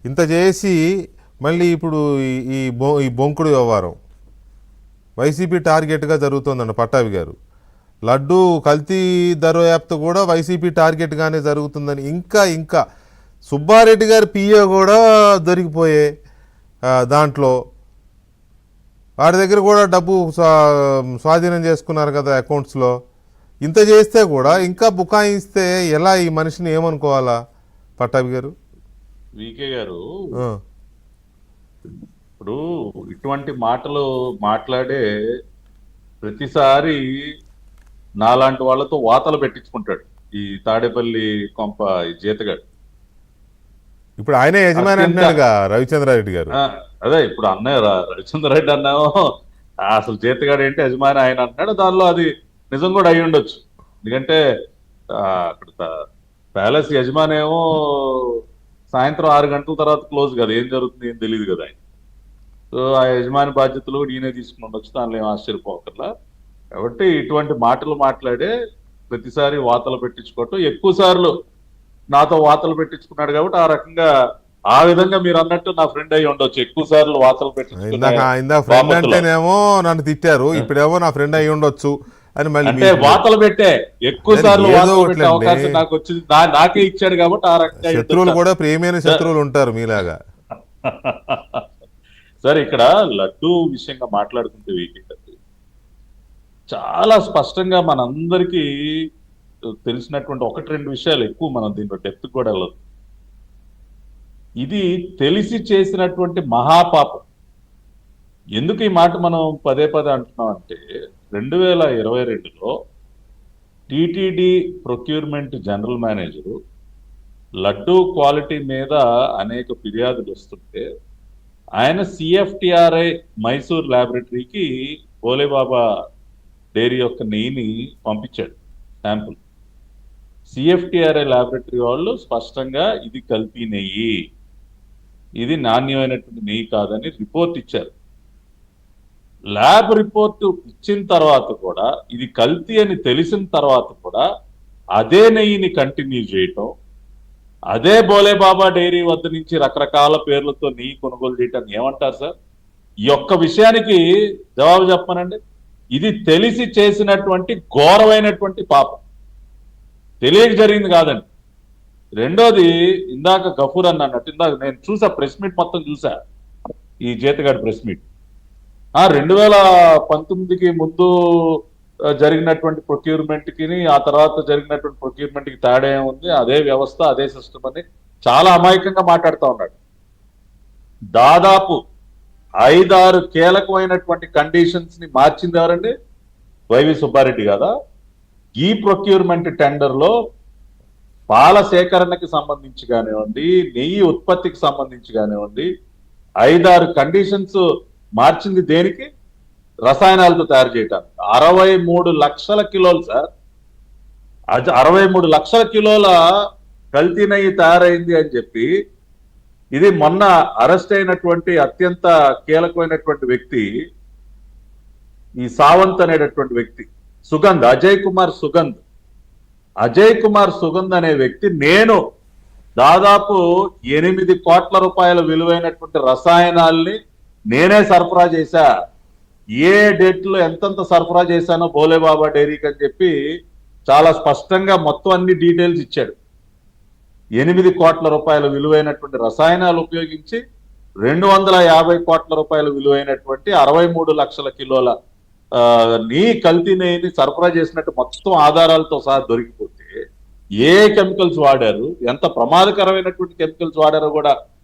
ఇంత చేసి మళ్ళీ ఇప్పుడు ఈ బొంకుడు వ్యవహారం వైసీపీ టార్గెట్గా జరుగుతుందండి పట్టాభి గారు. లడ్డు కల్తీ దర్యాప్తు కూడా వైసీపీ టార్గెట్గానే జరుగుతుందని ఇంకా సుబ్బారెడ్డి గారి పిఏ కూడా దొరికిపోయే దాంట్లో వాడి దగ్గర కూడా డబ్బు స్వాధీనం చేసుకున్నారు కదా అకౌంట్స్లో. ఇంత చేస్తే కూడా ఇంకా బుకాయిస్తే ఎలా ఈ మనిషిని ఏమనుకోవాలా పట్టాభి గారు? వికే గారు ఇప్పుడు ఇటువంటి మాటలు మాట్లాడే ప్రతిసారి నాలాంటి వాళ్ళతో వాతలు పెట్టించుకుంటాడు ఈ తాడేపల్లి కొంప ఈ జీతగాడు. ఇప్పుడు ఆయనే యజమాని అంటున్నాడుగా రవిచంద్రారెడ్డి గారు. అదే ఇప్పుడు అన్నయ్య రవిచంద్రారెడ్డి అన్నామో అసలు జీతగాడు ఏంటి యజమాని ఆయన అంటున్నాడు. దానిలో అది నిజం కూడా అయి ఉండొచ్చు. ఎందుకంటే అక్కడ ప్యాలెస్ యజమాని ఏమో సాయంత్రం 6 గంటల తర్వాత క్లోజ్ కదా, ఏం జరుగుతుంది ఏం తెలియదు కదా ఆయన. సో ఆ యజమాని బాధ్యతలు కూడా ఈయనే తీసుకుని ఉండొచ్చు, దానిలో ఏం ఆశ్చర్యపోకర్లా. కాబట్టి ఇటువంటి మాటలు మాట్లాడే ప్రతిసారి వాతలు పెట్టించుకోవటం, ఎక్కువ సార్లు నాతో వాతలు పెట్టించుకున్నాడు కాబట్టి ఆ రకంగా ఆ విధంగా మీరు అన్నట్టు నా ఫ్రెండ్ అయ్యి ఉండొచ్చు. ఎక్కువ సార్లు వాతలు పెట్టించుకున్నా ఫ్రెండ్ అంటేనేమో నన్ను తిట్టారు, ఇప్పుడేమో నా ఫ్రెండ్ అయ్యి ఉండొచ్చు అని మళ్ళీ అంటే వాతలు పెట్టే ఎక్కువ సార్లు అవకాశం నాకు వచ్చింది, నాకే ఇచ్చాడు కాబట్టి ఆ రకంగా. శత్రువులు కూడా ప్రేమైన శత్రువులు ఉంటారు మీలాగా. సరే, ఇక్కడ లడ్డూ విషయంగా మాట్లాడుకుంటే వీకే చాలా స్పష్టంగా మనందరికీ తెలిసినటువంటి 1-2 విషయాలు, ఎక్కువ మనం దీంట్లో డెప్త్ కూడా వెళ్ళదు. ఇది తెలిసి చేసినటువంటి మహాపాపం. ఎందుకు ఈ మాట మనం పదే అంటున్నాం అంటే 2022లో TTD procurement general manager laddu quality మీద అనేక ఫిర్యాదులు వస్తుంటే ఆయన సిఎఫ్టిఆర్ఐ మైసూర్ ల్యాబొరేటరీకి భోలేబాబా డైరీ యొక్క నెయ్యిని పంపించాడు శాంపుల్. సిఎఫ్టిఆర్ఐ ల్యాబొరేటరీ వాళ్ళు స్పష్టంగా ఇది కల్తీ నెయ్యి, ఇది నాణ్యమైనటువంటి నెయ్యి కాదని రిపోర్ట్ ఇచ్చారు. ల్యాబ్ రిపోర్ట్ ఇచ్చిన తర్వాత కూడా, ఇది కల్తీ అని తెలిసిన తర్వాత కూడా అదే నెయ్యిని కంటిన్యూ చేయటం, అదే భోలేబాబా డైరీ వద్ద నుంచి రకరకాల పేర్లతో నెయ్యి కొనుగోలు చేయటాన్ని ఏమంటారు సార్? ఈ ఒక్క విషయానికి జవాబు చెప్పనండి. ఇది తెలిసి చేసినటువంటి ఘోరమైనటువంటి పాపం, తెలియక జరిగింది కాదండి. రెండోది, ఇందాక గఫూర్ అన్న అన్నట్టు, ఇందాక నేను చూసా ప్రెస్ మీట్ మొత్తం చూసా, ఈ జీతగాడి ప్రెస్ మీట్. 2019కి ముందు జరిగినటువంటి ప్రొక్యూర్మెంట్ కి ఆ తర్వాత జరిగినటువంటి ప్రొక్యూర్మెంట్ కి తేడా ఏముంది, అదే వ్యవస్థ అదే సిస్టమ్ అని చాలా అమాయకంగా మాట్లాడుతూ ఉన్నాడు. దాదాపు 5-6 కీలకమైనటువంటి కండిషన్స్ ని మార్చింది ఎవరండి? వైవి సుబ్బారెడ్డి కదా. ఈ ప్రొక్యూర్మెంట్ టెండర్ లో పాల సేకరణకి సంబంధించి కానివ్వండి, నెయ్యి ఉత్పత్తికి సంబంధించి కానివ్వండి, 5-6 కండిషన్స్ మార్చింది దేనికి? రసాయనాలతో తయారు చేయటానికి. 63 లక్షల కిలోలు సార్, 63 లక్షల కిలోల కల్తీ నెయ్యి తయారైంది అని చెప్పి, ఇది మొన్న అరెస్ట్ అయినటువంటి అత్యంత కీలకమైనటువంటి వ్యక్తి ఈ సావంత్ అనేటటువంటి వ్యక్తి, సుగంధ్, అజయ్ కుమార్ సుగంధ్ అనే వ్యక్తి, నేను దాదాపు 8 కోట్ల రూపాయల విలువైనటువంటి రసాయనాల్ని నేనే సరఫరా చేశా, ఏ డేట్ లో ఎంతంత సరఫరా చేశానో భోలేబాబా డైరీకి అని చెప్పి చాలా స్పష్టంగా మొత్తం అన్ని డీటెయిల్స్ ఇచ్చాడు. 8 కోట్ల రూపాయల విలువైనటువంటి రసాయనాలు ఉపయోగించి 250 కోట్ల రూపాయల విలువైనటువంటి 63 లక్షల కిలోల కల్తీ నెయ్యిని సరఫరా చేసినట్టు మొత్తం ఆధారాలతో సహా దొరికిపోతే, ఏ కెమికల్స్ వాడారు, ఎంత ప్రమాదకరమైనటువంటి కెమికల్స్ వాడారో కూడా